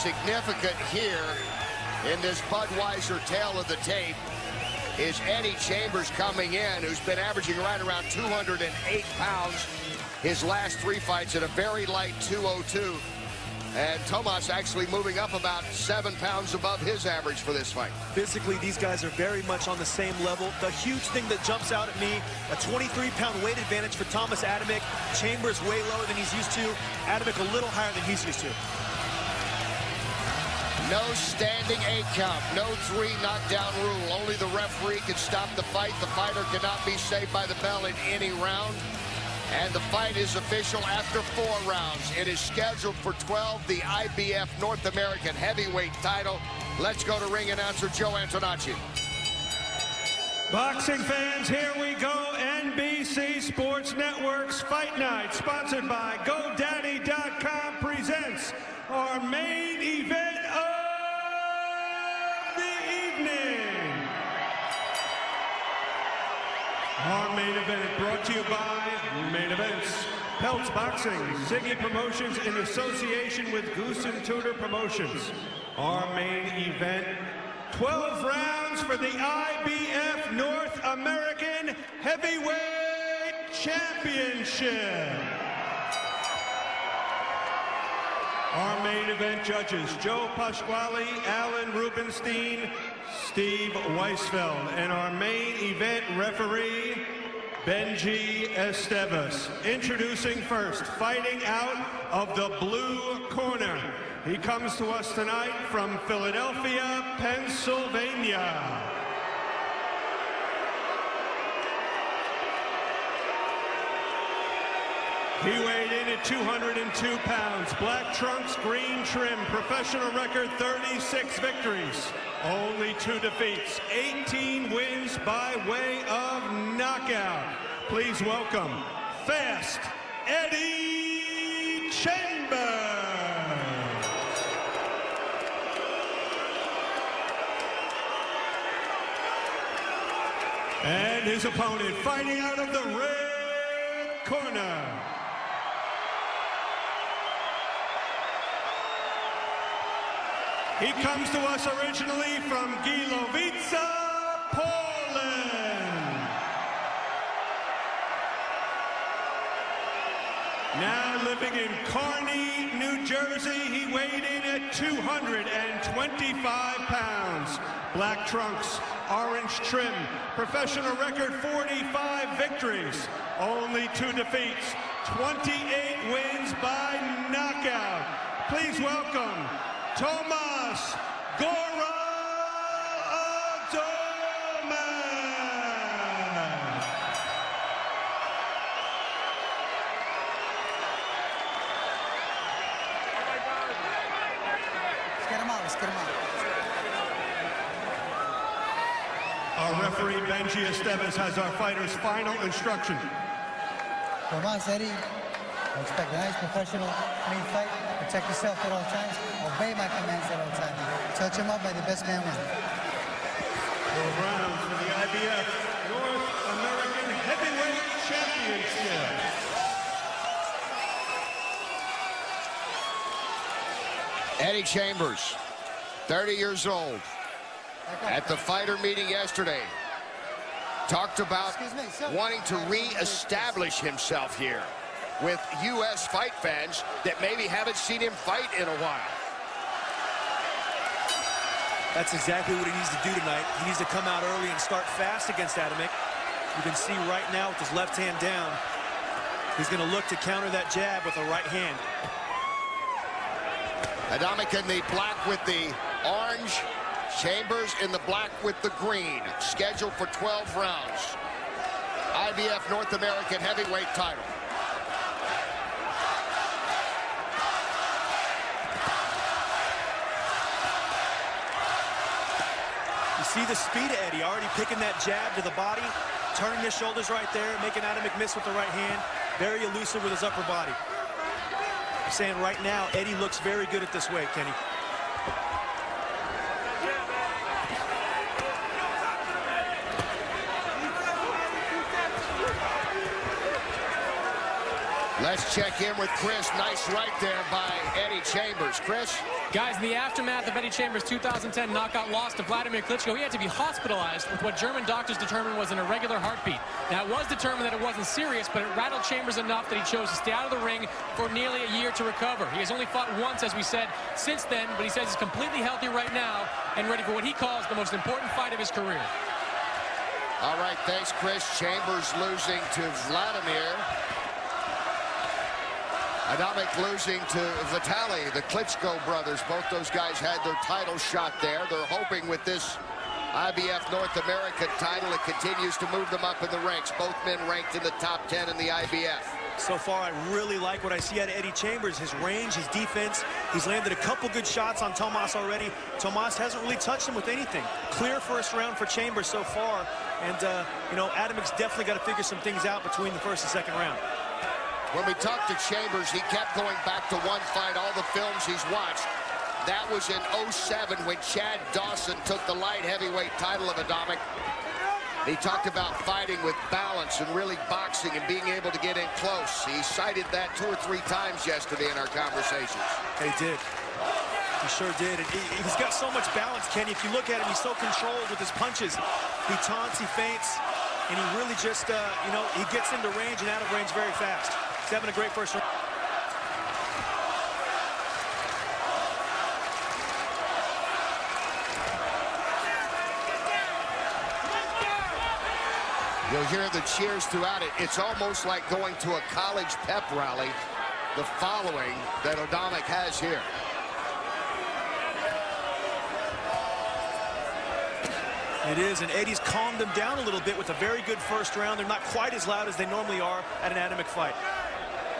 significant here in this Budweiser tale of the tape is Eddie Chambers coming in, who's been averaging right around 208 pounds his last 3 fights at a very light 202. And Tomas actually moving up about 7 pounds above his average for this fight. Physically, these guys are very much on the same level. The huge thing that jumps out at me, a 23-pound weight advantage for Thomas Adamek. Chambers way lower than he's used to. Adamek a little higher than he's used to. No standing 8 count, no 3 knockdown rule. Only the referee can stop the fight. The fighter cannot be saved by the bell in any round. And the fight is official after 4 rounds. It is scheduled for 12, the IBF North American heavyweight title. Let's go to ring announcer Joe Antonacci. Boxing fans, here we go. NBC Sports Network's Fight Night, sponsored by GoDaddy.com, presents our main event of the evening. Our main event brought to you by Main Events, Peltz Boxing, Ziggy Promotions in association with Goose and Tudor Promotions. Our main event, 12 rounds for the IBF North American Heavyweight Championship. Our main event judges, Joe Pasquale, Alan Rubenstein, Steve Weisfeld, and our main event referee, Benji Estevez. Introducing first, fighting out of the blue corner. He comes to us tonight from Philadelphia, Pennsylvania. He weighed in at 202 pounds. Black trunks, green trim. Professional record, 36 victories. Only 2 defeats. 18 wins by way of knockout. Please welcome Fast Eddie Chambers. And his opponent fighting out of the red corner. He comes to us originally from Gliwice, Poland. Now living in Kearney, New Jersey, he weighed in at 225 pounds. Black trunks, orange trim, professional record 45 victories, only 2 defeats, 28 wins by knockout. Please welcome Tomas Gora Adamek. Let's get him out. Our referee, Benji Estevez, has our fighters' final instruction. Tomas, Eddie, I expect a nice professional, clean fight. Protect yourself at all times. Obey my commands at all times. Touch him up by the best man win. 12 rounds for the IBF North American Heavyweight Championship. Eddie Chambers, 30 years old. At the fighter meeting yesterday, talked about wanting to re-establish himself here with U.S. fight fans that maybe haven't seen him fight in a while. That's exactly what he needs to do tonight. He needs to come out early and start fast against Adamek. You can see right now with his left hand down, he's going to look to counter that jab with a right hand. Adamek in the black with the orange, Chambers in the black with the green. Scheduled for 12 rounds. IBF North American heavyweight title. You see the speed of Eddie, already picking that jab to the body, turning his shoulders right there, making Adamek miss with the right hand. Very elusive with his upper body. I'm saying right now, Eddie looks very good at this weight, Kenny. Let's check in with Chris. Nice right there by Eddie Chambers. Chris? Guys, in the aftermath of Eddie Chambers' 2010 knockout loss to Vladimir Klitschko, he had to be hospitalized with what German doctors determined was an irregular heartbeat. Now, it was determined that it wasn't serious, but it rattled Chambers enough that he chose to stay out of the ring for nearly a year to recover. He has only fought once, as we said, since then, but he says he's completely healthy right now and ready for what he calls the most important fight of his career. All right, thanks, Chris. Chambers losing to Vladimir. Adamek losing to Vitaly, the Klitschko brothers. Both those guys had their title shot there. They're hoping with this IBF North American title, it continues to move them up in the ranks. Both men ranked in the top 10 in the IBF. So far, I really like what I see out of Eddie Chambers. His range, his defense. He's landed a couple good shots on Tomas already. Tomas hasn't really touched him with anything. Clear first round for Chambers so far. And, you know, Adamek's definitely got to figure some things out between the first and second round. When we talked to Chambers, he kept going back to one fight, all the films he's watched. That was in 07 when Chad Dawson took the light heavyweight title of Adamek. He talked about fighting with balance and really boxing and being able to get in close. He cited that 2 or 3 times yesterday in our conversations. He did. He sure did. And he's got so much balance, Kenny. If you look at him, he's so controlled with his punches. He taunts, he feints, and he really just, you know, he gets into range and out of range very fast. He's having a great first round. You'll hear the cheers throughout it. It's almost like going to a college pep rally, the following that Adamek has here. It is, and Eddie's calmed them down a little bit with a very good first round. They're not quite as loud as they normally are at an Adamek fight.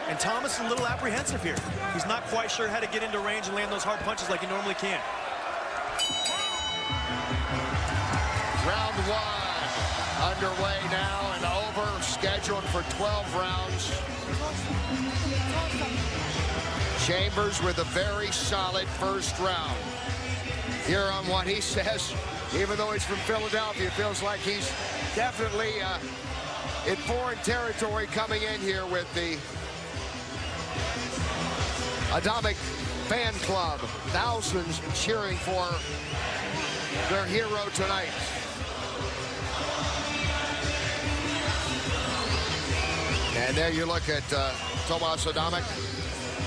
And Thomas is a little apprehensive here. He's not quite sure how to get into range and land those hard punches like he normally can. Round 1 underway now and over, scheduled for 12 rounds. Chambers with a very solid first round. Here on what he says, even though he's from Philadelphia, feels like he's definitely in foreign territory coming in here with the Adamek fan club. Thousands cheering for their hero tonight. And there you look at Tomas Adamek.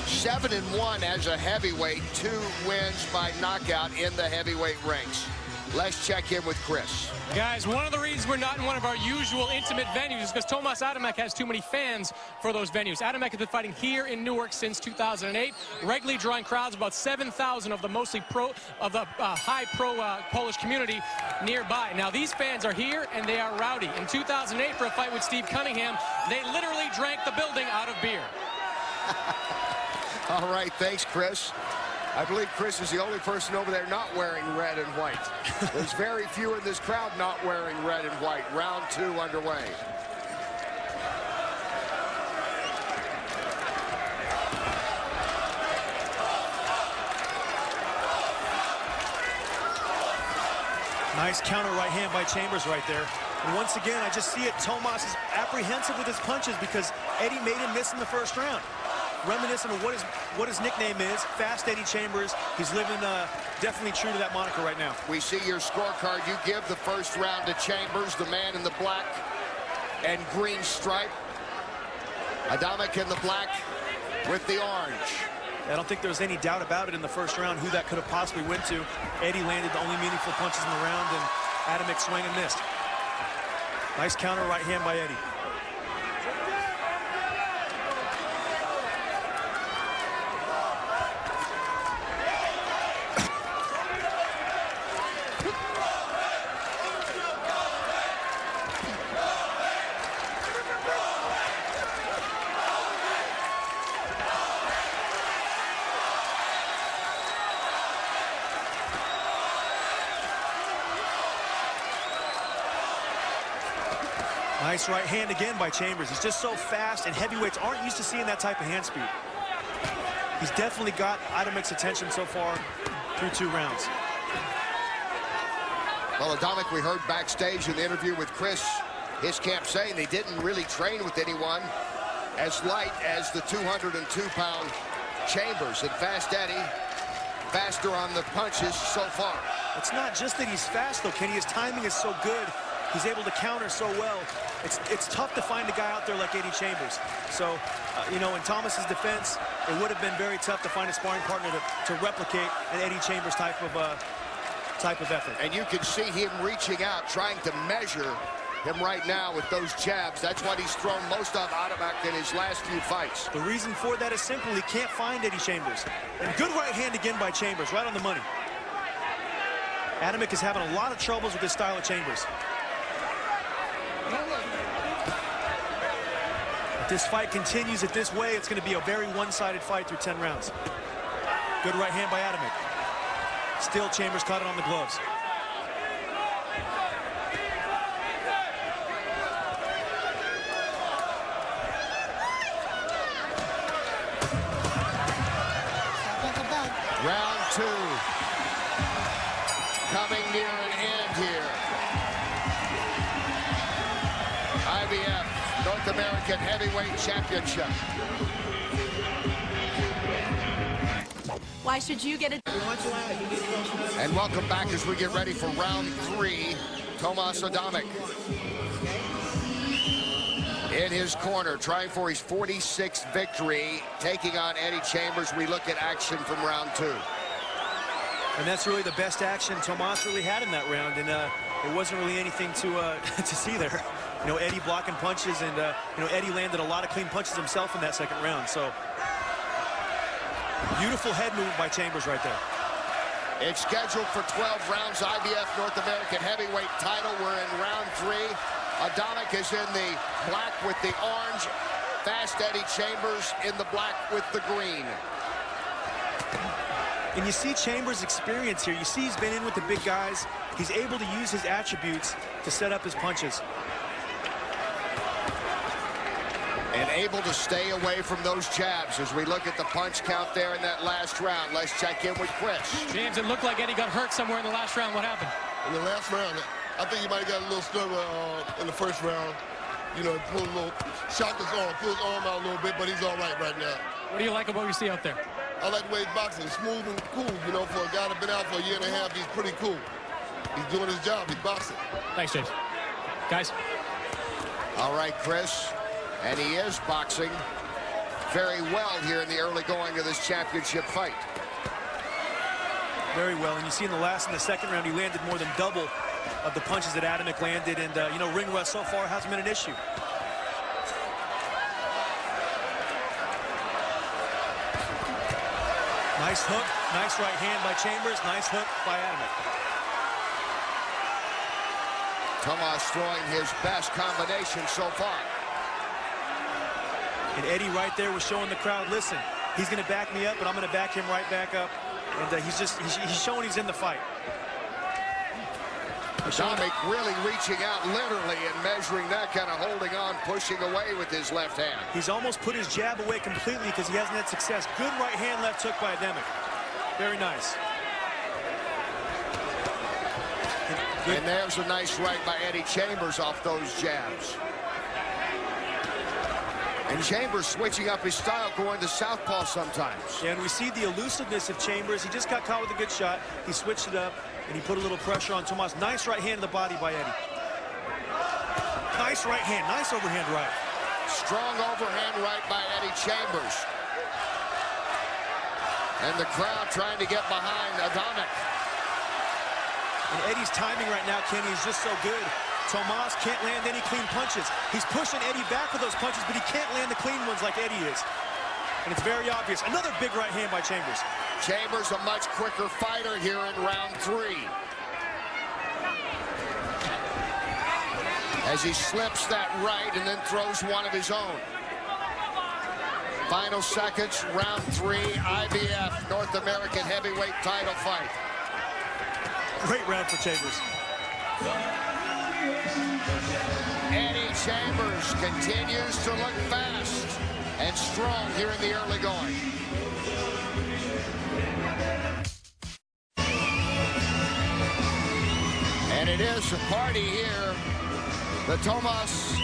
7-1 as a heavyweight, 2 wins by knockout in the heavyweight ranks. Let's check in with Chris. Guys, one of the reasons we're not in one of our usual intimate venues is because Tomas Adamek has too many fans for those venues. Adamek has been fighting here in Newark since 2008, regularly drawing crowds, about 7,000 of the mostly high pro Polish community nearby. Now, these fans are here, and they are rowdy. In 2008, for a fight with Steve Cunningham, they literally drank the building out of beer. All right, thanks, Chris. I believe Chris is the only person over there not wearing red and white. There's very few in this crowd not wearing red and white. Round 2 underway. Nice counter right hand by Chambers right there. And once again, I just see it. Tomas is apprehensive with his punches because Eddie made him miss in the first round. Reminiscent of what his nickname is, Fast Eddie Chambers. He's living definitely true to that moniker right now. We see your scorecard. You give the first round to Chambers, the man in the black and green stripe. Adamek in the black with the orange. I don't think there was any doubt about it in the first round who that could have possibly went to. Eddie landed the only meaningful punches in the round, and Adamek swung and missed. Nice counter right hand by Eddie. Nice right hand again by Chambers. He's just so fast, and heavyweights aren't used to seeing that type of hand speed. He's definitely got Adamek's attention so far through 2 rounds. Well, Adamek, we heard backstage in the interview with Chris, his camp saying they didn't really train with anyone as light as the 202-pound Chambers. And Fast Eddie faster on the punches so far. It's not just that he's fast, though, Kenny. His timing is so good. He's able to counter so well. It's tough to find a guy out there like Eddie Chambers. So, you know, in Thomas's defense, it would have been very tough to find a sparring partner to replicate an Eddie Chambers type of effort. And you can see him reaching out, trying to measure him right now with those jabs. That's what he's thrown most of Adamek in his last few fights. The reason for that is simple. He can't find Eddie Chambers. And good right hand again by Chambers, right on the money. Adamek is having a lot of troubles with this style of Chambers. If this fight continues it this way, it's going to be a very one-sided fight through 10 rounds. Good right hand by Adamek. Still, Chambers caught it on the gloves. Round 2. Coming near an end here. IBF North American Heavyweight Championship. Why should you get it? And welcome back as we get ready for round 3. Tomas Adamek in his corner, trying for his 46th victory, taking on Eddie Chambers. We look at action from round 2. And that's really the best action Tomas really had in that round, and it wasn't really anything to to see there. You know, Eddie blocking punches, and you know, Eddie landed a lot of clean punches himself in that second round. So beautiful head movement by Chambers right there. It's scheduled for 12 rounds. IBF North American Heavyweight title. We're in round 3. Adamek is in the black with the orange. Fast Eddie Chambers in the black with the green. And you see Chambers' experience here. You see he's been in with the big guys. He's able to use his attributes to set up his punches. And able to stay away from those jabs as we look at the punch count there in that last round. Let's check in with Chris. James, it looked like Eddie got hurt somewhere in the last round. What happened? In the last round, I think he might have got a little stutter in the first round. You know, pulled a little, shocked his arm, pulled his arm out a little bit, but he's all right right now. What do you like about what you see out there? I like the way he's boxing, smooth and cool. You know, for a guy that's been out for a year and a half, he's pretty cool. He's doing his job, he's boxing. Thanks, James. Guys. All right, Chris. And he is boxing very well here in the early going of this championship fight. Very well, and you see in the second round, he landed more than double of the punches that Adamek landed, and you know, ring rust so far hasn't been an issue. Nice hook, nice right hand by Chambers, nice hook by Adamek. Tomas throwing his best combination so far. And Eddie right there was showing the crowd, listen, he's going to back me up, and I'm going to back him right back up. And he's showing he's in the fight. Adamek really reaching out literally and measuring that, kind of holding on, pushing away with his left hand. He's almost put his jab away completely because he hasn't had success. Good right hand, left hook by Adamek. Very nice. And there's a nice right by Eddie Chambers off those jabs. And Chambers switching up his style, going to southpaw sometimes. Yeah, and we see the elusiveness of Chambers. He just got caught with a good shot. He switched it up, and he put a little pressure on Tomas. Nice right hand to the body by Eddie. Nice right hand, nice overhand right. Strong overhand right by Eddie Chambers. And the crowd trying to get behind Adamek. And Eddie's timing right now, Kenny, is just so good. Tomas can't land any clean punches. He's pushing Eddie back with those punches, but he can't land the clean ones like Eddie is. And it's very obvious. Another big right hand by Chambers. Chambers, a much quicker fighter here in round 3. As he slips that right and then throws one of his own. Final seconds, round 3, IBF North American Heavyweight title fight. Great round for Chambers. Eddie Chambers continues to look fast and strong here in the early going. And it is a party here, the Tomas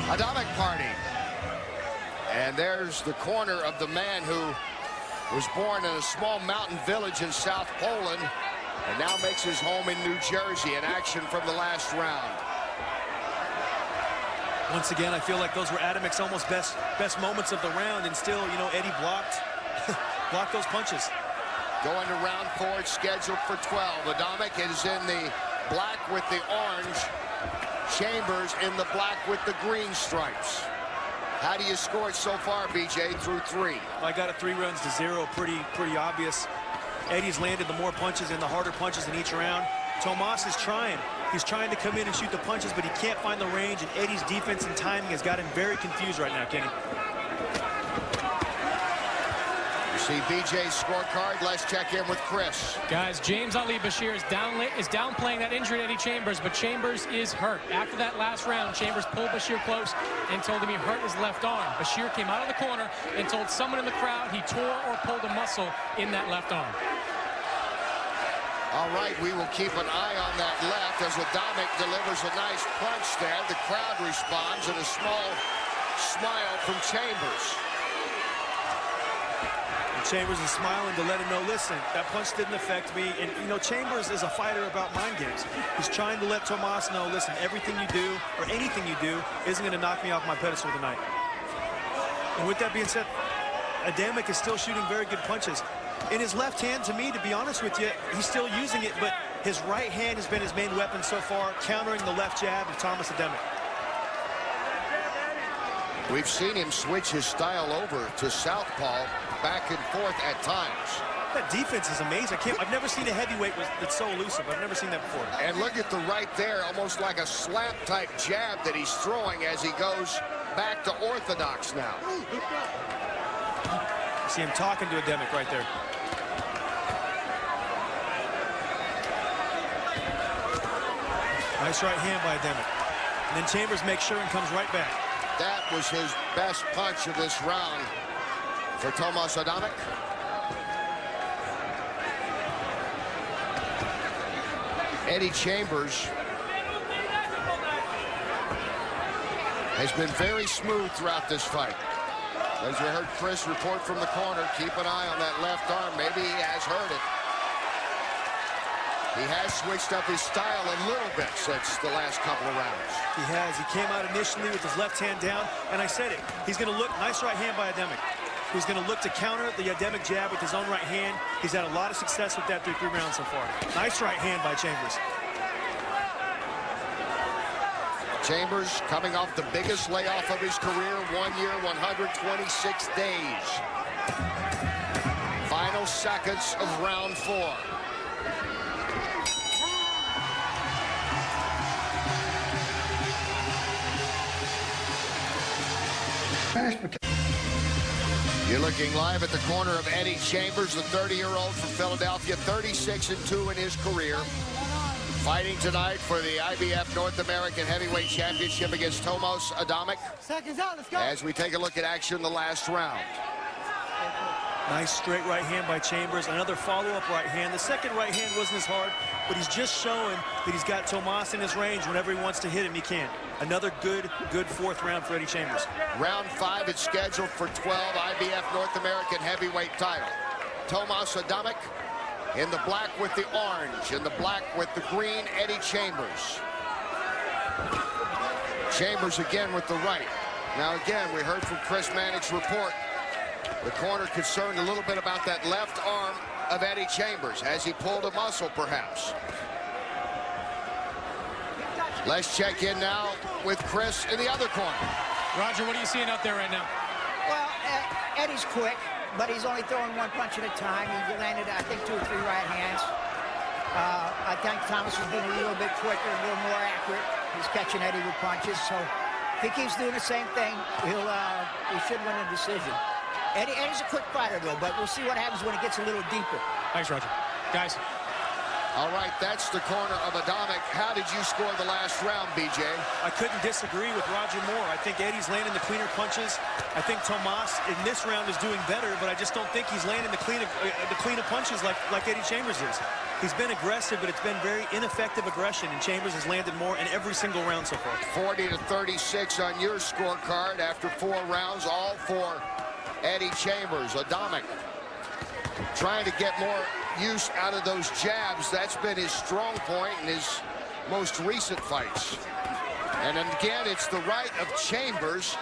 Adamek party. And there's the corner of the man who Was born in a small mountain village in South Poland and now makes his home in New Jersey. In action from the last round. Once again, I feel like those were Adamek's almost best moments of the round, and still, you know, Eddie blocked those punches. Going to round 4, it's scheduled for 12. Adamek is in the black with the orange. Chambers in the black with the green stripes. How do you score it so far, BJ, through 3? I got it 3 runs to 0. Pretty obvious. Eddie's landed the more punches and the harder punches in each round. Tomas is trying. He's trying to come in and shoot the punches, but he can't find the range, and Eddie's defense and timing has got him very confused right now, Kenny. You see BJ's scorecard. Let's check in with Chris. Guys, James Ali Bashir is downplaying that injury to Eddie Chambers, but Chambers is hurt. After that last round, Chambers pulled Bashir close and told him he hurt his left arm. Bashir came out of the corner and told someone in the crowd he tore or pulled a muscle in that left arm. All right, we will keep an eye on that left as Adamek delivers a nice punch there. The crowd responds and a small smile from Chambers. And Chambers is smiling to let him know, listen, that punch didn't affect me. And, you know, Chambers is a fighter about mind games. He's trying to let Tomas know, listen, everything you do or anything you do isn't going to knock me off my pedestal tonight. And with that being said, Adamek is still shooting very good punches. In his left hand, to me, to be honest with you, he's still using it, but his right hand has been his main weapon so far, countering the left jab of Thomas Adamek. We've seen him switch his style over to southpaw back and forth at times. That defense is amazing. I've never seen a heavyweight that's so elusive. I've never seen that before. And look at the right there, almost like a slap-type jab that he's throwing as he goes back to orthodox now. You see him talking to Adamek right there. Nice right hand by Adamek. And then Chambers makes sure and comes right back. That was his best punch of this round for Tomas Adamek. Eddie Chambers has been very smooth throughout this fight. As you heard Chris report from the corner, keep an eye on that left arm. Maybe he has hurt it. He has switched up his style a little bit since the last couple of rounds. He has. He came out initially with his left hand down, and I said it. He's going to look, nice right hand by Adamek. He's going to look to counter the Adamek jab with his own right hand. He's had a lot of success with that through 3 rounds so far. Nice right hand by Chambers. Chambers coming off the biggest layoff of his career, 1 year, 126 days. Final seconds of round 4. You're looking live at the corner of Eddie Chambers, the 30-year-old from Philadelphia, 36-2 in his career. Fighting tonight for the IBF North American Heavyweight Championship against Tomas Adamek. Seconds out, let's go. As we take a look at action in the last round. Nice straight right hand by Chambers. Another follow-up right hand. The second right hand wasn't as hard, but he's just showing that he's got Tomas in his range. Whenever he wants to hit him, he can. Another good 4th round for Eddie Chambers. Round 5 is scheduled for 12 IBF North American Heavyweight title. Tomas Adamek in the black with the orange, in the black with the green, Eddie Chambers. Chambers again with the right. Now again, we heard from Chris Mannix's report. The corner concerned a little bit about that left arm of Eddie Chambers. Has he pulled a muscle, perhaps? Let's check in now with Chris in the other corner. Roger, what are you seeing out there right now? Well, Eddie's quick, but he's only throwing 1 punch at a time. He landed, I think, 2 or 3 right hands. I think Thomas is being a little bit quicker, a little more accurate. He's catching Eddie with punches, so if he keeps doing the same thing, he should win a decision. Eddie's a quick fighter, though, but we'll see what happens when it gets a little deeper. Thanks, Roger. Guys. All right, that's the corner of Adamek. How did you score the last round, BJ? I couldn't disagree with Roger Moore. I think Eddie's landing the cleaner punches. I think Tomas in this round is doing better, but I just don't think he's landing the cleaner punches like Eddie Chambers is. He's been aggressive, but it's been very ineffective aggression, and Chambers has landed more in every single round so far. 40-36 on your scorecard after 4 rounds, all for Eddie Chambers. Adamek trying to get more use out of those jabs. That's been his strong point in his most recent fights. And then again, it's the right of Chambers.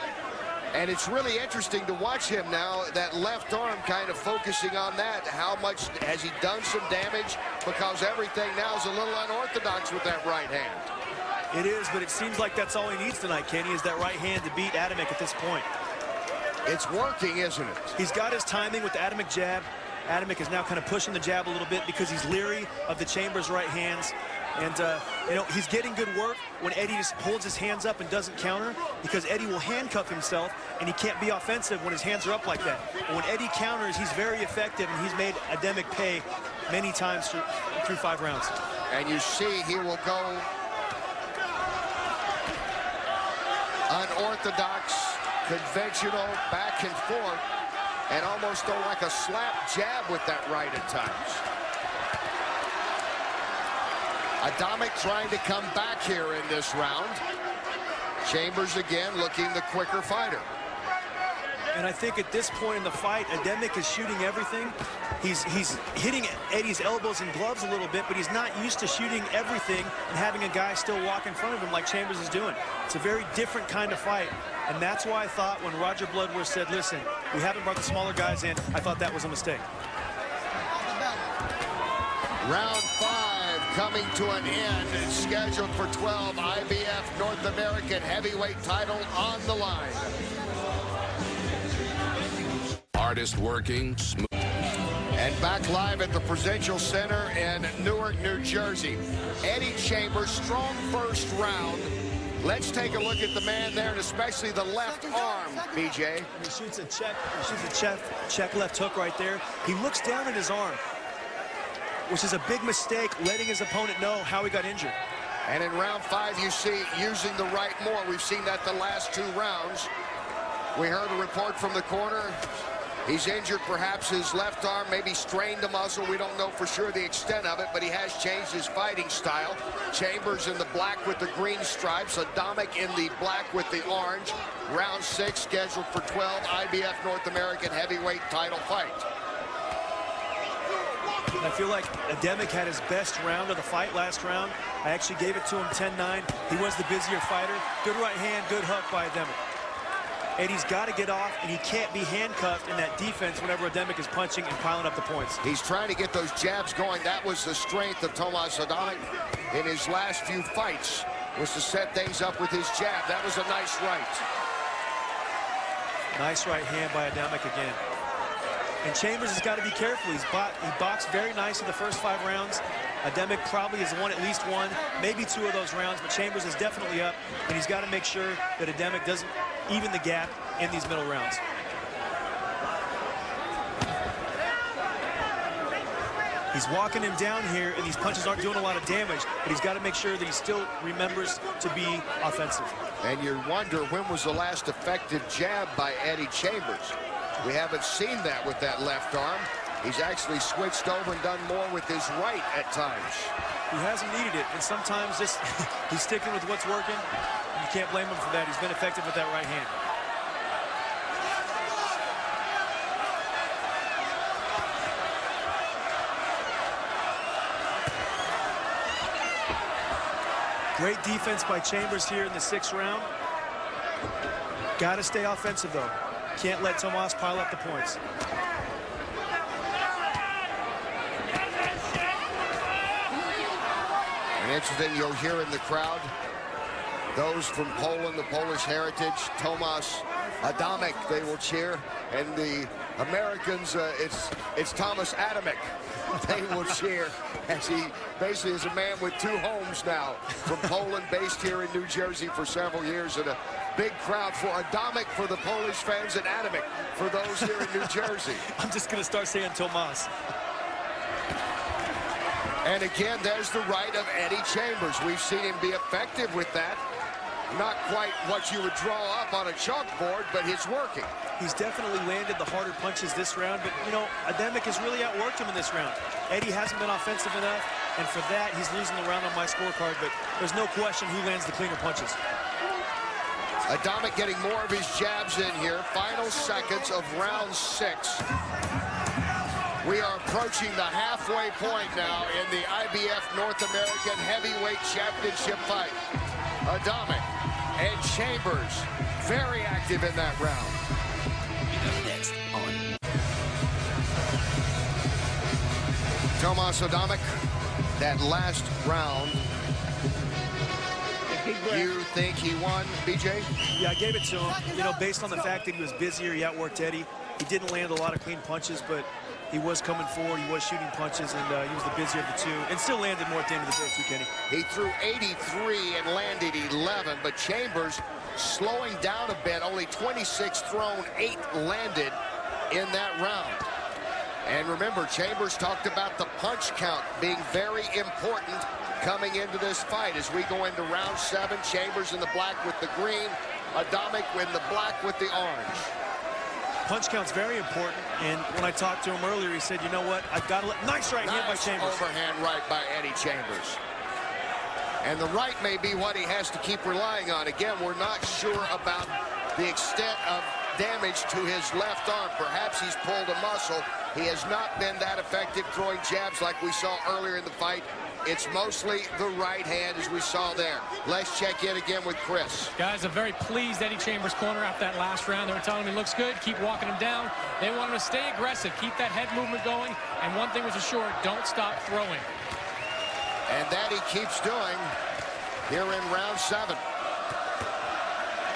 And it's really interesting to watch him now, that left arm kind of focusing on that. How much has he done some damage? Because everything now is a little unorthodox with that right hand. It is, but it seems like that's all he needs tonight, Kenny, is that right hand to beat Adamek at this point. It's working, isn't it? He's got his timing with the Adamek jab. Adamek is now kind of pushing the jab a little bit because he's leery of the Chambers right hands. And, you know, he's getting good work when Eddie just holds his hands up and doesn't counter, because Eddie will handcuff himself, and he can't be offensive when his hands are up like that. But when Eddie counters, he's very effective, and he's made Adamek pay many times through 5 rounds. And you see he will go unorthodox, conventional, back and forth, and almost go like a slap jab with that right at times. Adamek trying to come back here in this round. Chambers again looking the quicker fighter. And I think at this point in the fight, Adamek is shooting everything. He's hitting Eddie's elbows and gloves a little bit, but he's not used to shooting everything and having a guy still walk in front of him like Chambers is doing. It's a very different kind of fight. And that's why I thought when Roger Bloodworth said, listen, we haven't brought the smaller guys in, I thought that was a mistake. Round 5 coming to an end. It's scheduled for 12. IBF North American heavyweight title on the line. Hardest working, smooth. And back live at the Prudential Center in Newark, New Jersey. Eddie Chambers, strong first round. Let's take a look at the man there, and especially the left arm, BJ. He shoots a check left hook right there. He looks down at his arm, which is a big mistake, letting his opponent know how he got injured. And in round 5, you see using the right more. We've seen that the last 2 rounds. We heard a report from the corner. He's injured perhaps his left arm, maybe strained a muscle. We don't know for sure the extent of it, but he has changed his fighting style. Chambers in the black with the green stripes. Adamek in the black with the orange. Round 6 scheduled for 12 IBF North American heavyweight title fight. I feel like Adamek had his best round of the fight last round. I actually gave it to him 10-9. He was the busier fighter. Good right hand, good hook by Adamek. Eddie's got to get off, and he can't be handcuffed in that defense whenever Adamek is punching and piling up the points. He's trying to get those jabs going. That was the strength of Tomas Adamek in his last few fights, was to set things up with his jab. That was a nice right. Nice right hand by Adamek again. And Chambers has got to be careful. He boxed very nice in the first 5 rounds. Adamek probably has won at least 1, maybe 2 of those rounds, but Chambers is definitely up, and he's got to make sure that Adamek doesn't even the gap in these middle rounds. He's walking him down here, and these punches aren't doing a lot of damage, but he's got to make sure that he still remembers to be offensive. And you wonder, when was the last effective jab by Eddie Chambers? We haven't seen that with that left arm. He's actually switched over and done more with his right at times. He hasn't needed it, and sometimes just he's sticking with what's working. You can't blame him for that. He's been effective with that right hand. Great defense by Chambers here in the 6th round. Got to stay offensive, though. Can't let Tomas pile up the points. And interesting, you'll hear in the crowd, those from Poland, the Polish heritage, Tomas Adamek, they will cheer. And the Americans, it's Thomas Adamek. They will cheer, as he basically is a man with 2 homes now, from Poland, based here in New Jersey for several years. And a big crowd for Adamek for the Polish fans, and Adamek for those here in New Jersey. I'm just going to start saying Tomas. And again, there's the right of Eddie Chambers. We've seen him be effective with that. Not quite what you would draw up on a chalkboard, but it's working. He's definitely landed the harder punches this round, but, you know, Adamek has really outworked him in this round. Eddie hasn't been offensive enough, and for that, he's losing the round on my scorecard, but there's no question who lands the cleaner punches. Adamek getting more of his jabs in here. Final seconds of round 6. We are approaching the halfway point now in the IBF North American Heavyweight Championship fight. Adamic and Chambers very active in that round. Next on Tomas Adamic, that last round, you think he won, BJ? Yeah, I gave it to him, you know, based on the fact that he was busier, he outworked Eddie. He didn't land a lot of clean punches, but he was coming forward, he was shooting punches, and he was the busier of the two, and still landed more at the end of the day, too, Kenny. He threw 83 and landed 11, but Chambers slowing down a bit, only 26 thrown, 8 landed in that round. And remember, Chambers talked about the punch count being very important coming into this fight. As we go into round 7, Chambers in the black with the green, Adamic in the black with the orange. Punch count's very important, and when I talked to him earlier, he said, you know what, I've got to let... Nice right hand by Chambers. Overhand right by Eddie Chambers. And the right may be what he has to keep relying on. Again, we're not sure about the extent of damage to his left arm. Perhaps he's pulled a muscle. He has not been that effective throwing jabs like we saw earlier in the fight. It's mostly the right hand, as we saw there. Let's check in again with Chris. Guys, I'm very pleased Eddie Chambers' corner after that last round. They were telling him he looks good, keep walking him down. They want him to stay aggressive, keep that head movement going, and one thing was assured, don't stop throwing. And that he keeps doing here in round 7.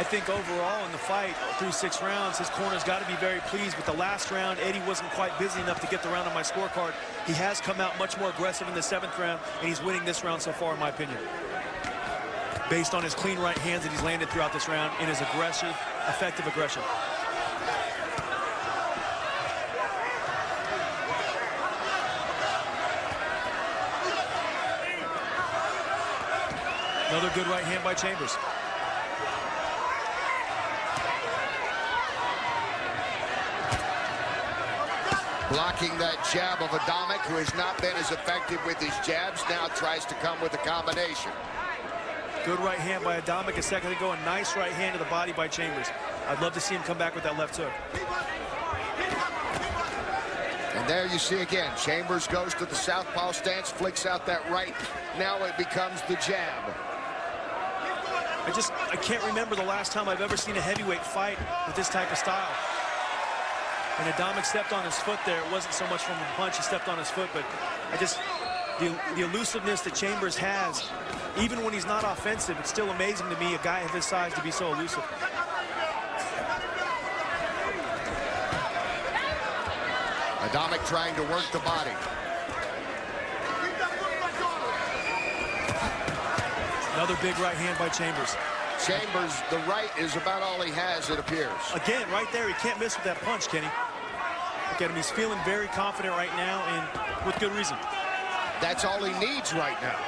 I think overall in the fight, through 6 rounds, his corner's got to be very pleased. With the last round, Eddie wasn't quite busy enough to get the round on my scorecard. He has come out much more aggressive in the 7th round, and he's winning this round so far, in my opinion. Based on his clean right hands that he's landed throughout this round and his aggressive, effective aggression. Another good right hand by Chambers. Blocking that jab of Adamic, who has not been as effective with his jabs, now tries to come with a combination. Good right hand by Adamic a second ago. A nice right hand to the body by Chambers. I'd love to see him come back with that left hook. And there you see again, Chambers goes to the southpaw stance, flicks out that right. Now it becomes the jab. I can't remember the last time I've ever seen a heavyweight fight with this type of style. When Adamic stepped on his foot there, it wasn't so much from a punch, he stepped on his foot, but the elusiveness that Chambers has, even when he's not offensive, it's still amazing to me, a guy of his size, to be so elusive. Adamic trying to work the body. Another big right hand by Chambers. Chambers, the right is about all he has, it appears. Again, right there, he can't miss with that punch, Kenny. Look at him, he's feeling very confident right now, and with good reason. That's all he needs right now.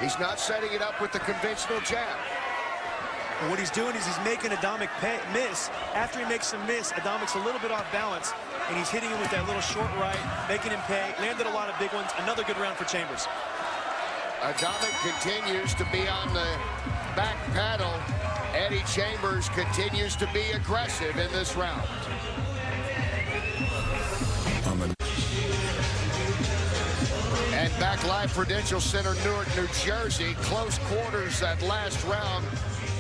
He's not setting it up with the conventional jab. And what he's doing is he's making Adamic miss. After he makes him miss, Adamic's a little bit off balance, and he's hitting him with that little short right, making him pay. Landed a lot of big ones. Another good round for Chambers. Adamic continues to be on the back pedal. Eddie Chambers continues to be aggressive in this round. And back live, Prudential Center, Newark, New Jersey. Close quarters that last round.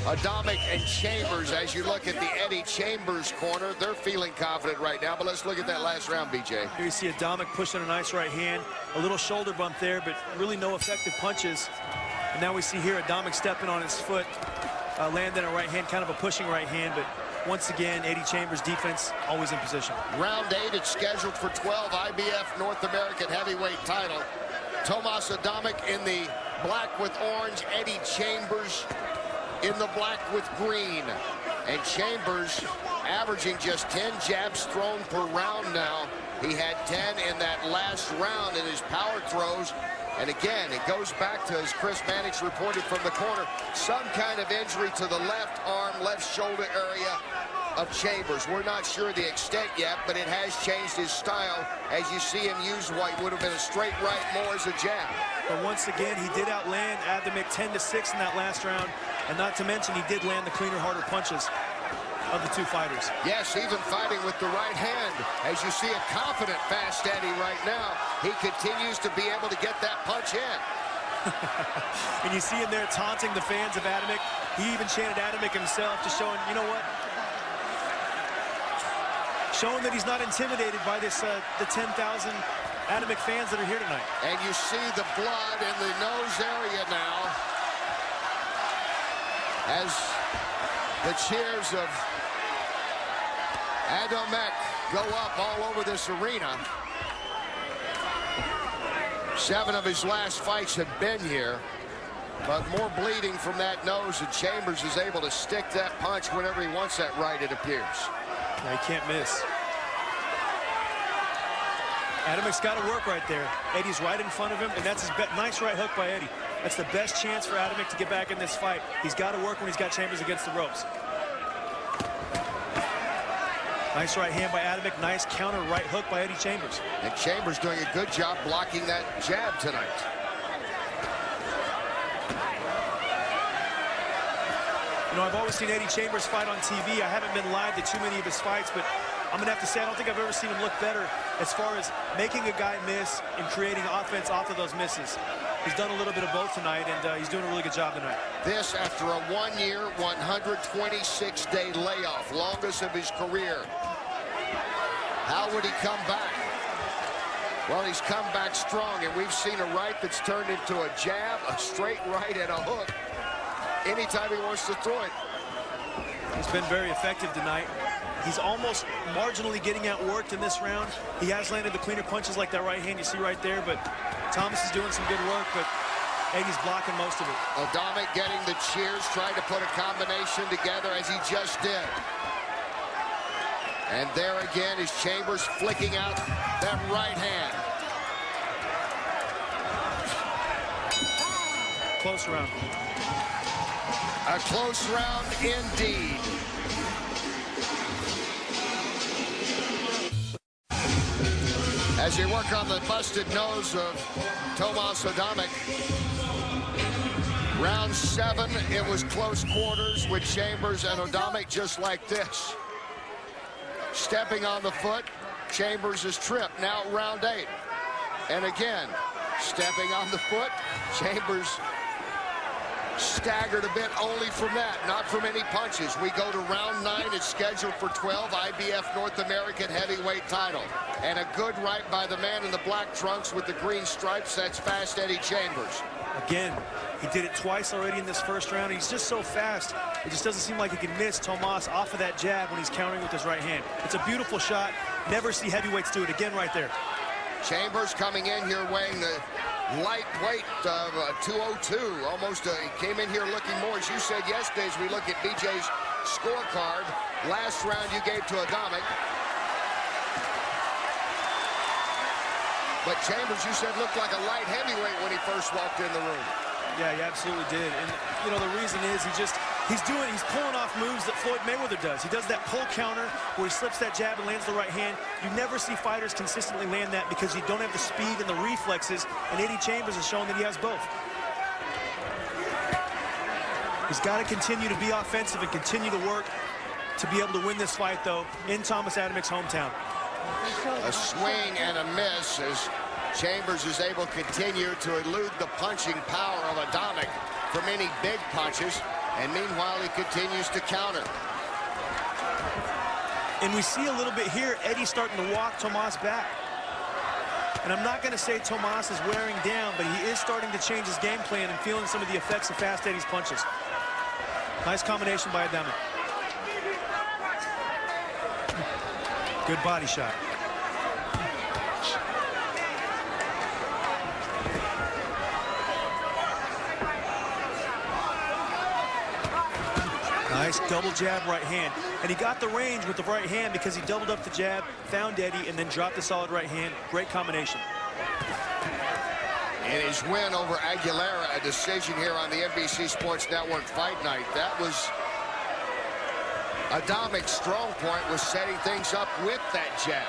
Adamic and Chambers, as you look at the Eddie Chambers corner, they're feeling confident right now. But let's look at that last round, BJ. Here you see Adamic pushing a nice right hand. A little shoulder bump there, but really no effective punches. And now we see here Adamic stepping on his foot, landing a right hand, kind of a pushing right hand. But once again, Eddie Chambers' defense always in position. Round 8, it's scheduled for 12 IBF North American heavyweight title. Tomas Adamic in the black with orange, Eddie Chambers in the black with green. And Chambers averaging just 10 jabs thrown per round now. He had 10 in that last round in his power throws. And again, it goes back to, as Chris Mannix reported from the corner, some kind of injury to the left arm, left shoulder area of Chambers. We're not sure the extent yet, but it has changed his style. As you see him use what would have been a straight right more as a jab. But once again, he did outland Adamic 10-6 in that last round. And not to mention, he did land the cleaner, harder punches. of the two fighters. Yes, even fighting with the right hand. As you see a confident Fast Eddie right now, he continues to be able to get that punch in. And you see him there taunting the fans of Adamek. He even chanted Adamek himself, just showing, you know what? Showing that he's not intimidated by this the 10,000 Adamek fans that are here tonight. And you see the blood in the nose area now as the cheers of Adamek go up all over this arena. 7 of his last fights have been here, but more bleeding from that nose, and Chambers is able to stick that punch whenever he wants that right, it appears. Yeah, he can't miss. Adamek's got to work right there. Eddie's right in front of him, and that's his nice right hook by Eddie. That's the best chance for Adamek to get back in this fight. He's got to work when he's got Chambers against the ropes. Nice right hand by Adamek. Nice counter right hook by Eddie Chambers. And Chambers doing a good job blocking that jab tonight. You know, I've always seen Eddie Chambers fight on TV. I haven't been live to too many of his fights, but I'm going to have to say I don't think I've ever seen him look better as far as making a guy miss and creating offense off of those misses. He's done a little bit of both tonight, and he's doing a really good job tonight. This after a 1-year, 126-day layoff, longest of his career. How would he come back? Well, he's come back strong, and we've seen a right that's turned into a jab, a straight right, and a hook anytime he wants to throw it. He's been very effective tonight. He's almost marginally getting outworked in this round. He has landed the cleaner punches like that right hand you see right there, but Thomas is doing some good work, but Eddie's blocking most of it. Adamek getting the cheers, trying to put a combination together as he just did. And there again is Chambers flicking out that right hand. Close round. A close round indeed. As they work on the busted nose of Tomas Adamek. Round 7, it was close quarters with Chambers and Adamek just like this. Stepping on the foot, Chambers is tripped. Now round 8. And again, stepping on the foot, Chambers staggered a bit only from that, not from any punches. We go to round 9. It's scheduled for 12 IBF North American heavyweight title. And a good right by the man in the black trunks with the green stripes. That's Fast Eddie Chambers. Again, he did it twice already in this first round. He's just so fast. It just doesn't seem like he can miss Tomas off of that jab when he's countering with his right hand. It's a beautiful shot. Never see heavyweights do it. Again right there. Chambers coming in here weighing the lightweight of 202. Almost he came in here looking more, as you said yesterday, as we look at BJ's scorecard. Last round you gave to Adamek. But Chambers, you said, looked like a light heavyweight when he first walked in the room. Yeah, he absolutely did. And, you know, the reason is he's pulling off moves that Floyd Mayweather does. He does that pull counter where he slips that jab and lands the right hand. You never see fighters consistently land that because you don't have the speed and the reflexes, and Eddie Chambers has shown that he has both. He's got to continue to be offensive and continue to work to be able to win this fight, though, in Thomas Adamek's hometown. A swing and a miss as Chambers is able to continue to elude the punching power of Adamek from any big punches, and meanwhile he continues to counter. And we see a little bit here, Eddie starting to walk Tomas back. And I'm not going to say Tomas is wearing down, but he is starting to change his game plan and feeling some of the effects of Fast Eddie's punches. Nice combination by Adamek. Good body shot. Nice double jab right hand. And he got the range with the right hand because he doubled up the jab, found Eddie, and then dropped the solid right hand. Great combination. In his win over Aguilera, a decision here on the NBC Sports Network Fight Night. That was Adamek's strong point, was setting things up with that jab.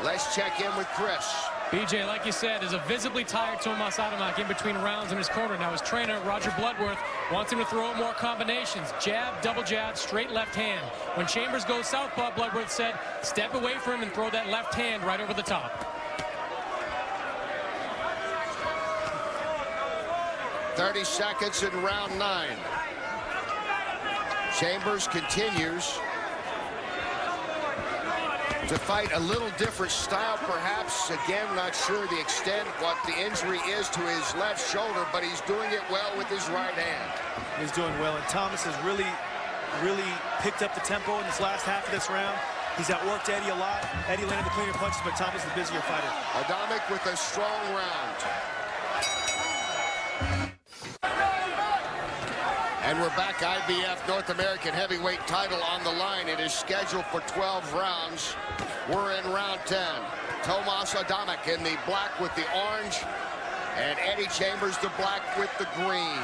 Let's check in with Chris. BJ, like you said, is a visibly tired Tomas Adamek in between rounds in his corner. Now his trainer, Roger Bloodworth, wants him to throw out more combinations. Jab, double jab, straight left hand. When Chambers goes southpaw, Bloodworth said, step away from him and throw that left hand right over the top. 30 seconds in round 9. Chambers continues to fight a little different style, perhaps. Again, not sure the extent what the injury is to his left shoulder, but he's doing it well with his right hand. He's doing well, and Thomas has really picked up the tempo in this last half of this round. He's outworked Eddie a lot. Eddie landed the cleaner punches, but Thomas the busier fighter. Adamek with a strong round. And we're back. IBF North American heavyweight title on the line. It is scheduled for 12 rounds. We're in round 10. Tomas Adamek in the black with the orange, and Eddie Chambers the black with the green.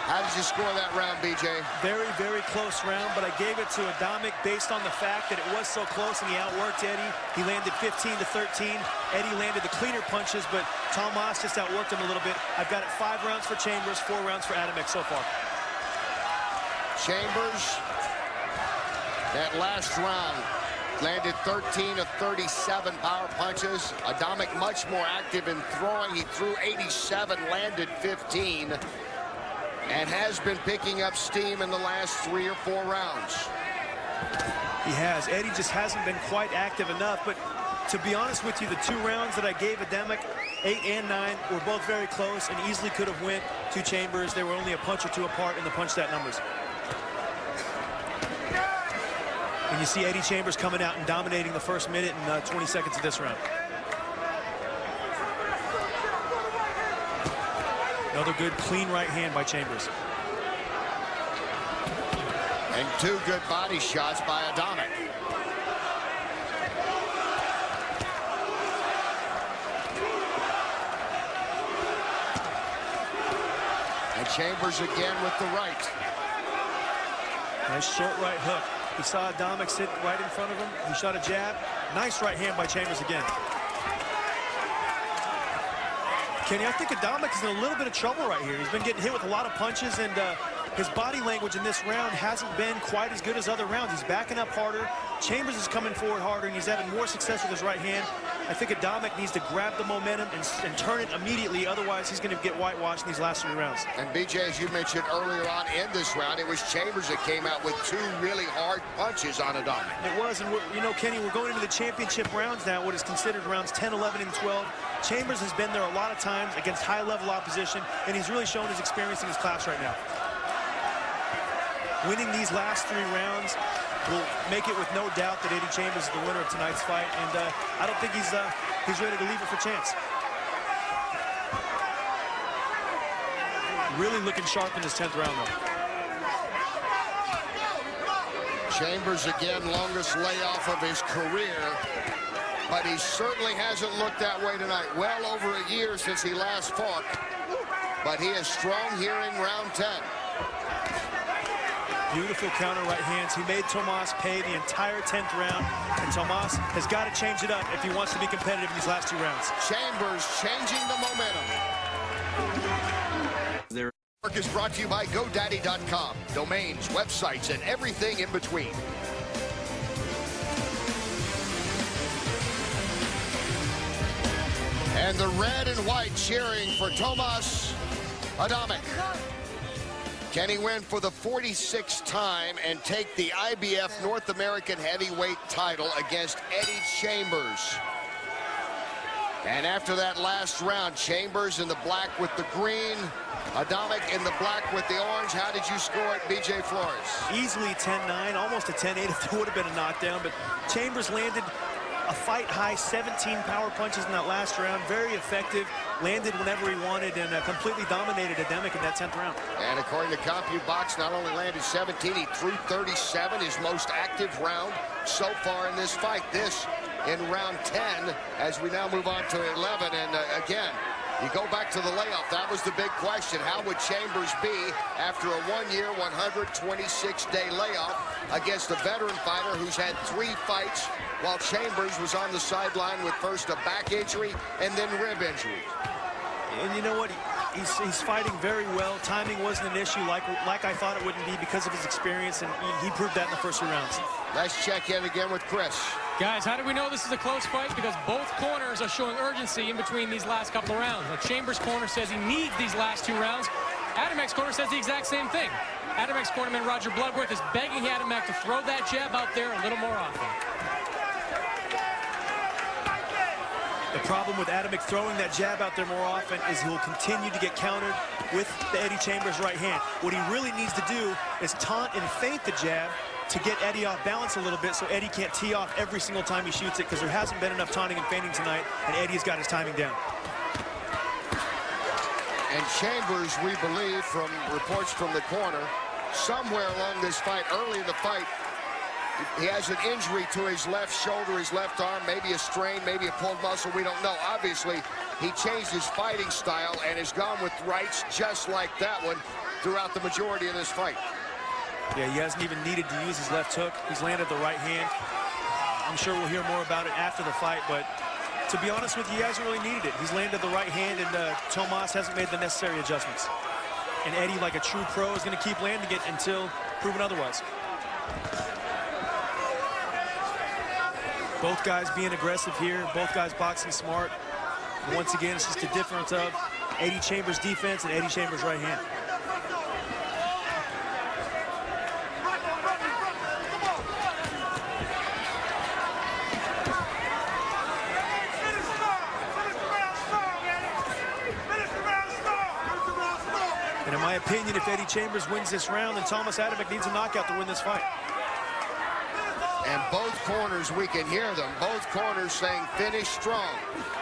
How did you score that round, BJ? Very, very close round, but I gave it to Adamek based on the fact that it was so close and he outworked Eddie. He landed 15-13. Eddie landed the cleaner punches, but Tomas just outworked him a little bit. I've got it 5 rounds for Chambers, 4 rounds for Adamek so far. Chambers, that last round, landed 13 of 37 power punches. Adamek much more active in throwing. He threw 87, landed 15. And has been picking up steam in the last 3 or 4 rounds. He has. Eddie just hasn't been quite active enough, but to be honest with you, the 2 rounds that I gave Adamek, 8 and 9, were both very close and easily could have went to Chambers. They were only a punch or 2 apart in the punch stat numbers. And you see Eddie Chambers coming out and dominating the first minute and 20 seconds of this round. Another good, clean right hand by Chambers. And 2 good body shots by Adamek. And Chambers again with the right. Nice short right hook. He saw Adamek sit right in front of him. He shot a jab. Nice right hand by Chambers again. Kenny, I think Adamek is in a little bit of trouble right here. He's been getting hit with a lot of punches, and his body language in this round hasn't been quite as good as other rounds. He's backing up harder. Chambers is coming forward harder, and he's having more success with his right hand. I think Adamek needs to grab the momentum and turn it immediately. Otherwise, he's going to get whitewashed in these last 3 rounds. And, BJ, as you mentioned earlier on in this round, it was Chambers that came out with 2 really hard punches on Adamek. It was, and you know, Kenny, we're going into the championship rounds now, what is considered rounds 10, 11, and 12. Chambers has been there a lot of times against high-level opposition, and he's really shown his experience in his class right now. Winning these last 3 rounds will make it with no doubt that Eddie Chambers is the winner of tonight's fight, and I don't think he's ready to leave it for chance. Really looking sharp in his 10th round, though. Chambers again, longest layoff of his career, but he certainly hasn't looked that way tonight. Well over a year since he last fought, but he is strong here in round 10. Beautiful counter right hands. He made Tomas pay the entire 10th round, and Tomas has got to change it up if he wants to be competitive in these last 2 rounds. Chambers changing the momentum. Work is brought to you by GoDaddy.com. Domains, websites, and everything in between. And the red and white cheering for Tomas Adamek. Can he win for the 46th time and take the IBF North American heavyweight title against Eddie Chambers? And after that last round, Chambers in the black with the green, Adamek in the black with the orange. How did you score it, BJ Flores? Easily 10-9, almost a 10-8 if there would have been a knockdown, but Chambers landed a fight-high 17 power punches in that last round. Very effective, landed whenever he wanted, and completely dominated Adamek in that 10th round. And according to CompuBox, not only landed 17, he threw 37, his most active round so far in this fight. This in round 10 as we now move on to 11. And again, You go back to the layoff. That was the big question. How would Chambers be after a 1-year, 126-day layoff against a veteran fighter who's had 3 fights while Chambers was on the sideline with first a back injury and then rib injury? And you know what? He's fighting very well. Timing wasn't an issue like I thought it wouldn't be because of his experience, and he proved that in the first 2 rounds. Let's check in again with Chris. Guys, how do we know this is a close fight? Because both corners are showing urgency in between these last couple of rounds. Now, Chambers' corner says he needs these last 2 rounds. Adamek's corner says the exact same thing. Adamek's cornerman, Roger Bloodworth, is begging Adamek to throw that jab out there a little more often. The problem with Adamek throwing that jab out there more often is he'll continue to get countered with the Eddie Chambers right hand. What he really needs to do is taunt and feint the jab to get Eddie off balance a little bit so Eddie can't tee off every single time he shoots it, because there hasn't been enough taunting and feinting tonight, and Eddie's got his timing down. And Chambers, we believe from reports from the corner, somewhere along this fight, early in the fight, he has an injury to his left shoulder, his left arm, maybe a strain, maybe a pulled muscle, we don't know. Obviously, he changed his fighting style and has gone with rights just like that one throughout the majority of this fight. Yeah, he hasn't even needed to use his left hook. He's landed the right hand. I'm sure we'll hear more about it after the fight, but to be honest with you, he hasn't really needed it. He's landed the right hand, and Tomas hasn't made the necessary adjustments. And Eddie, like a true pro, is going to keep landing it until proven otherwise. Both guys being aggressive here, both guys boxing smart. And once again, it's just a difference of Eddie Chambers' defense and Eddie Chambers' right hand. And in my opinion, if Eddie Chambers wins this round, then Thomas Adamek needs a knockout to win this fight. And both corners, we can hear them, both corners saying finish strong.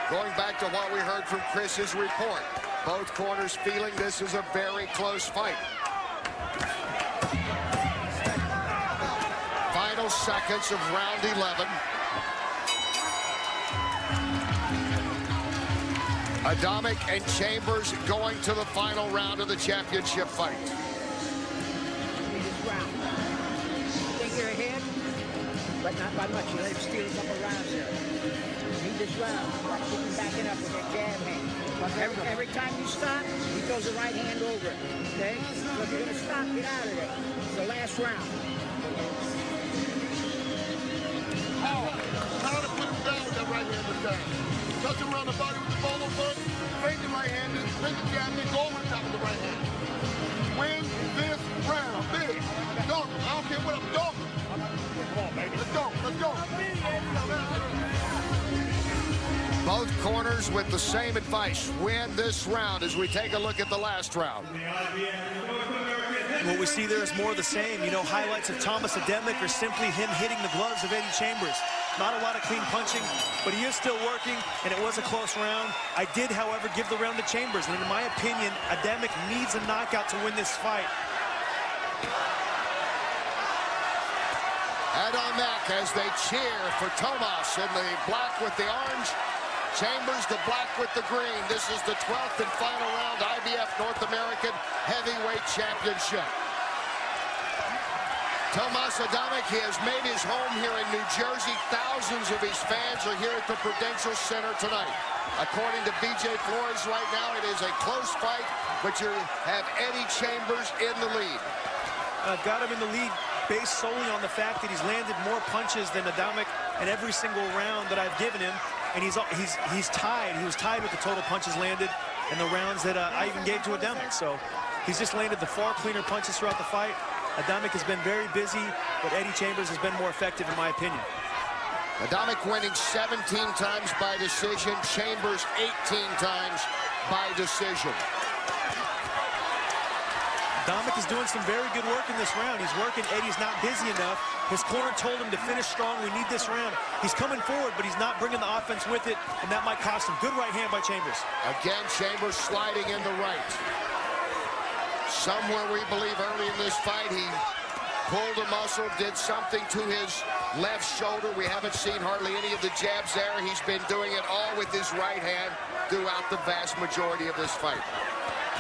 Going back to what we heard from Chris's report, both corners feeling this is a very close fight. Final seconds of round 11. Adamek and Chambers going to the final round of the championship fight. Think you're ahead, but not by much. You let him steal a couple rounds there. Need this round. Keep him backing up with that jab hand. Every time you stop, he throws the right hand over it. Okay? So if you're going to stop, get out of there. It's the last round. Try to put him down with that right hand this time. Touch him around the body with the bolo first, feint the right hand, then feint the jab, then go over the top of the right hand. Win this round, big. Dunk. I don't care what I'm dunking. Come on, baby. Let's go. Let's go. Both corners with the same advice. Win this round as we take a look at the last round. What we see there is more of the same. You know, highlights of Thomas Adamek are simply him hitting the gloves of Eddie Chambers. Not a lot of clean punching, but he is still working, and it was a close round. I did, however, give the round to Chambers, and in my opinion, Adamek needs a knockout to win this fight. Adamek as they cheer for Tomas in the black with the orange. Chambers the black with the green. This is the 12th and final round IBF North American Heavyweight Championship. Tomas Adamek, he has made his home here in New Jersey. Thousands of his fans are here at the Prudential Center tonight. According to BJ Flores right now, it is a close fight, but you have Eddie Chambers in the lead. I've got him in the lead based solely on the fact that he's landed more punches than Adamek in every single round that I've given him. And he's tied. He was tied with the total punches landed in the rounds that I even gave to Adamek. So he's just landed the far cleaner punches throughout the fight. Adamek has been very busy, but Eddie Chambers has been more effective in my opinion. Adamek winning 17 times by decision, Chambers 18 times by decision. Adamek is doing some very good work in this round. He's working. Eddie's not busy enough. His corner told him to finish strong. We need this round. He's coming forward, but he's not bringing the offense with it, and that might cost him. Good right hand by Chambers. Again, Chambers sliding in the right. Somewhere we believe early in this fight he pulled a muscle, did something to his left shoulder. We haven't seen hardly any of the jabs there. He's been doing it all with his right hand throughout the vast majority of this fight.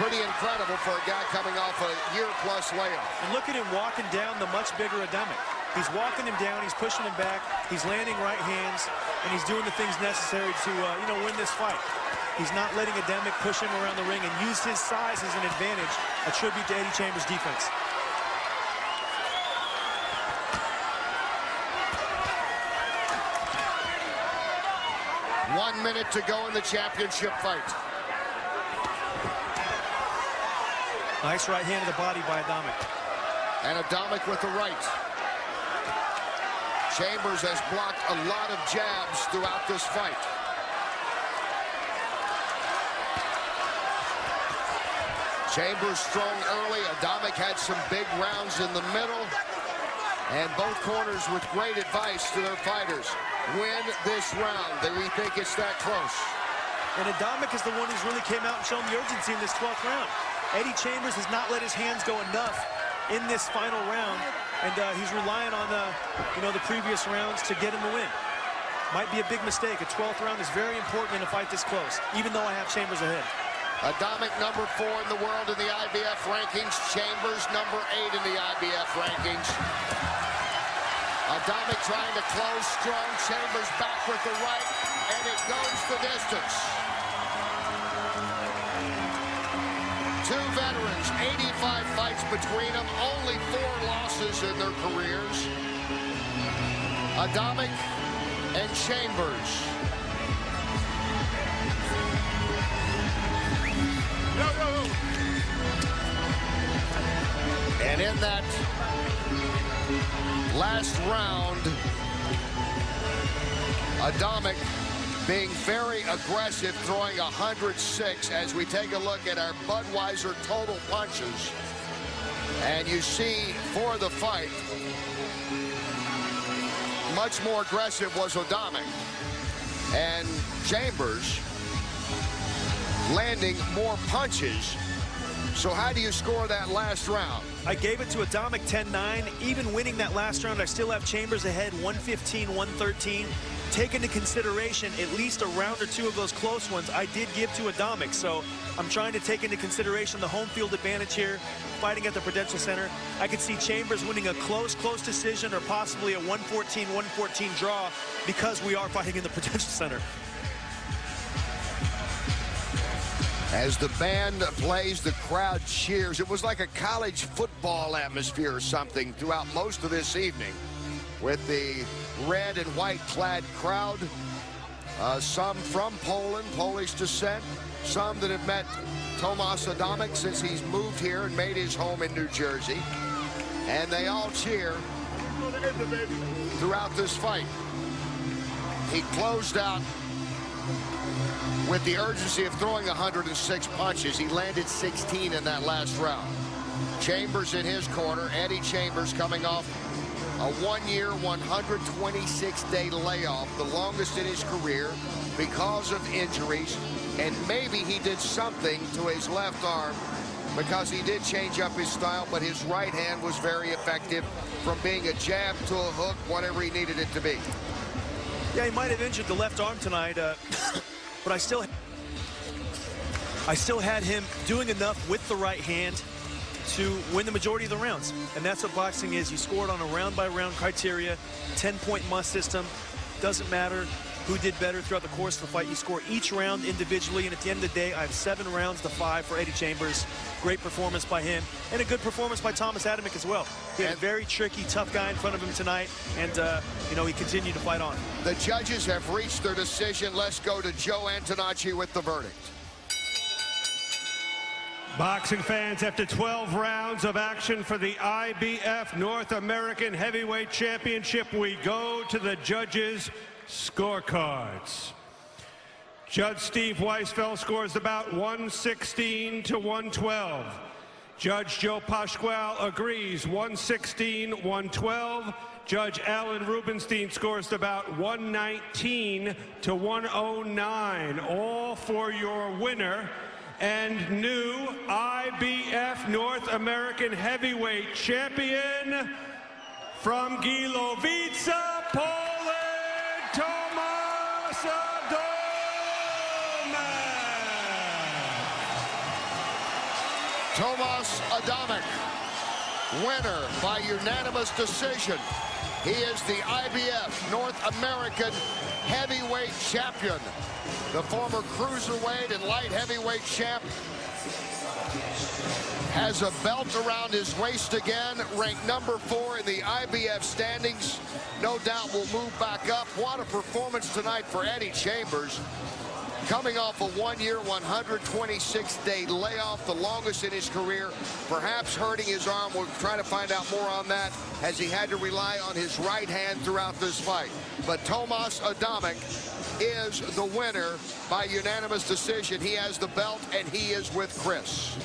Pretty incredible for a guy coming off a year-plus layoff. And look at him walking down the much bigger Adamic. He's walking him down, he's pushing him back, he's landing right hands, and he's doing the things necessary to, win this fight. He's not letting Adamic push him around the ring and use his size as an advantage, a tribute to Eddie Chambers' defense. One minute to go in the championship fight. Nice right hand to the body by Adamic. And Adamic with the right. Chambers has blocked a lot of jabs throughout this fight. Chambers strong early. Adamic had some big rounds in the middle. And both corners with great advice to their fighters. Win this round. We think it's that close. And Adamic is the one who's really came out and shown the urgency in this 12th round. Eddie Chambers has not let his hands go enough in this final round. And he's relying on the previous rounds to get him the win. Might be a big mistake. A 12th round is very important in a fight this close, even though I have Chambers ahead. Adamic number 4 in the world in the IBF rankings. Chambers number 8 in the IBF rankings. Adamic trying to close strong. Chambers back with the right, and it goes the distance. Two veterans, 85 fights between them, only 4 losses in their careers. Adamic and Chambers. And in that last round, Adamic being very aggressive, throwing 106 as we take a look at our Budweiser total punches. And you see for the fight, much more aggressive was Adamic. And Chambers landing more punches. So how do you score that last round? I gave it to Adamic 10-9. Even winning that last round, I still have Chambers ahead 115-113. Take into consideration at least a round or two of those close ones I did give to Adamic. So I'm trying to take into consideration the home field advantage here, fighting at the Prudential Center. I could see Chambers winning a close decision or possibly a 114-114 draw because we are fighting in the Prudential Center. As the band plays, the crowd cheers. It was like a college football atmosphere or something throughout most of this evening with the red and white clad crowd. Some from Poland, Polish descent. Some that have met Tomasz Adamic since he's moved here and made his home in New Jersey. And they all cheer throughout this fight. He closed out with the urgency of throwing 106 punches. He landed 16 in that last round. Chambers in his corner. Eddie Chambers coming off a 1-year, 126-day layoff, the longest in his career because of injuries. And maybe he did something to his left arm because he did change up his style, but his right hand was very effective from being a jab to a hook, whatever he needed it to be. Yeah, he might have injured the left arm tonight, but I still had him doing enough with the right hand to win the majority of the rounds. And that's what boxing is. You score it on a round-by-round criteria, 10-point must system. Doesn't matter who did better throughout the course of the fight. You score each round individually, and at the end of the day, I have 7 rounds to 5 for Eddie Chambers. Great performance by him, and a good performance by Tomasz Adamic as well. He had a very tricky, tough guy in front of him tonight, and, he continued to fight on. The judges have reached their decision. Let's go to Joe Antonacci with the verdict. Boxing fans, after 12 rounds of action for the IBF North American Heavyweight Championship, we go to the judges' scorecards. Judge Steve Weisfeld scores the bout 116 to 112. Judge Joe Pasquale agrees 116-112. Judge Alan Rubenstein scores the bout 119 to 109. All for your winner and new IBF North American Heavyweight Champion from Gilovica, Poland, Tomasz Adamek. Tomasz Adamek, winner by unanimous decision. He is the IBF North American heavyweight champion. The former cruiserweight and light heavyweight champ has a belt around his waist again, ranked number 4 in the IBF standings. No doubt will move back up. What a performance tonight for Eddie Chambers. Coming off a 1-year, 126-day layoff, the longest in his career, perhaps hurting his arm. We'll try to find out more on that, as he had to rely on his right hand throughout this fight. But Tomasz Adamek is the winner by unanimous decision. He has the belt, and he is with Chris.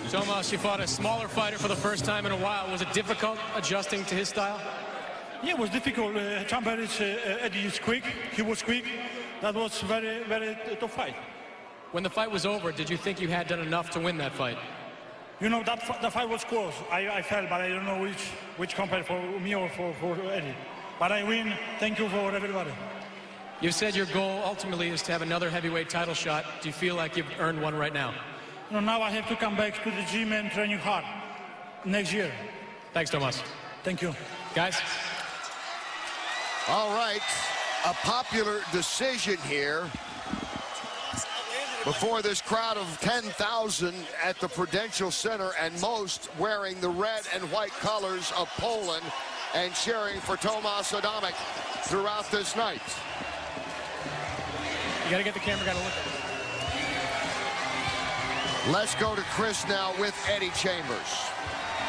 Tomasz, you fought a smaller fighter for the first time in a while. Was it difficult adjusting to his style? Yeah, it was difficult. Eddie is quick. He was quick. That was very, very tough fight. When the fight was over, did you think you had done enough to win that fight? You know, the fight was close. I felt, but I don't know which company, for me or for Eddie. But I win. Thank you for everybody. You said your goal ultimately is to have another heavyweight title shot. Do you feel like you've earned one right now? You know, now I have to come back to the gym and training hard next year. Thanks, Tomasz. Thank you. Guys. All right. A popular decision here before this crowd of 10,000 at the Prudential Center, and most wearing the red and white colors of Poland and cheering for Tomasz Adamek throughout this night. You got to get the camera guy to look at it. Let's go to Chris now with Eddie Chambers.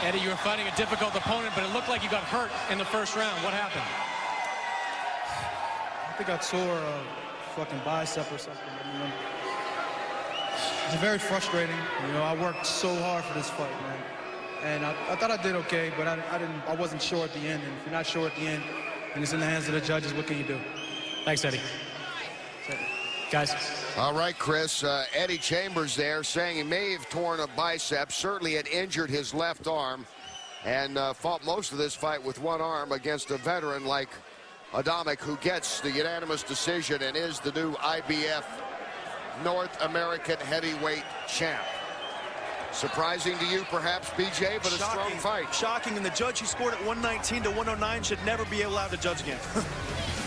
Eddie, you were fighting a difficult opponent, but it looked like you got hurt in the first round. What happened? I think I tore a fucking bicep or something. You know? It's very frustrating. You know, I worked so hard for this fight, man. And I thought I did okay, but I wasn't sure at the end. And if you're not sure at the end, and it's in the hands of the judges, what can you do? Thanks, Eddie. Guys. All right, Chris. Eddie Chambers there saying he may have torn a bicep, certainly had injured his left arm, and fought most of this fight with one arm against a veteran like Adamek, who gets the unanimous decision and is the new IBF North American heavyweight champ. Surprising to you, perhaps, BJ, but a strong fight. Shocking, and the judge who scored at 119 to 109 should never be allowed to judge again.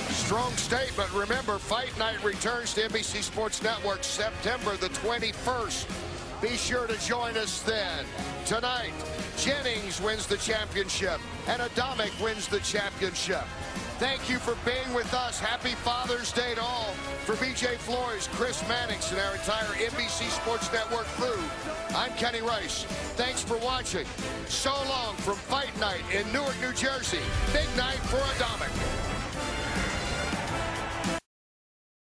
Strong statement. Remember, Fight Night returns to NBC Sports Network September the 21st. Be sure to join us then. Tonight, Jennings wins the championship, and Adamek wins the championship. Thank you for being with us. Happy Father's Day to all. For BJ Flores, Chris Mannix, and our entire NBC Sports Network crew, I'm Kenny Rice. Thanks for watching. So long from Fight Night in Newark, New Jersey. Big night for Adamek.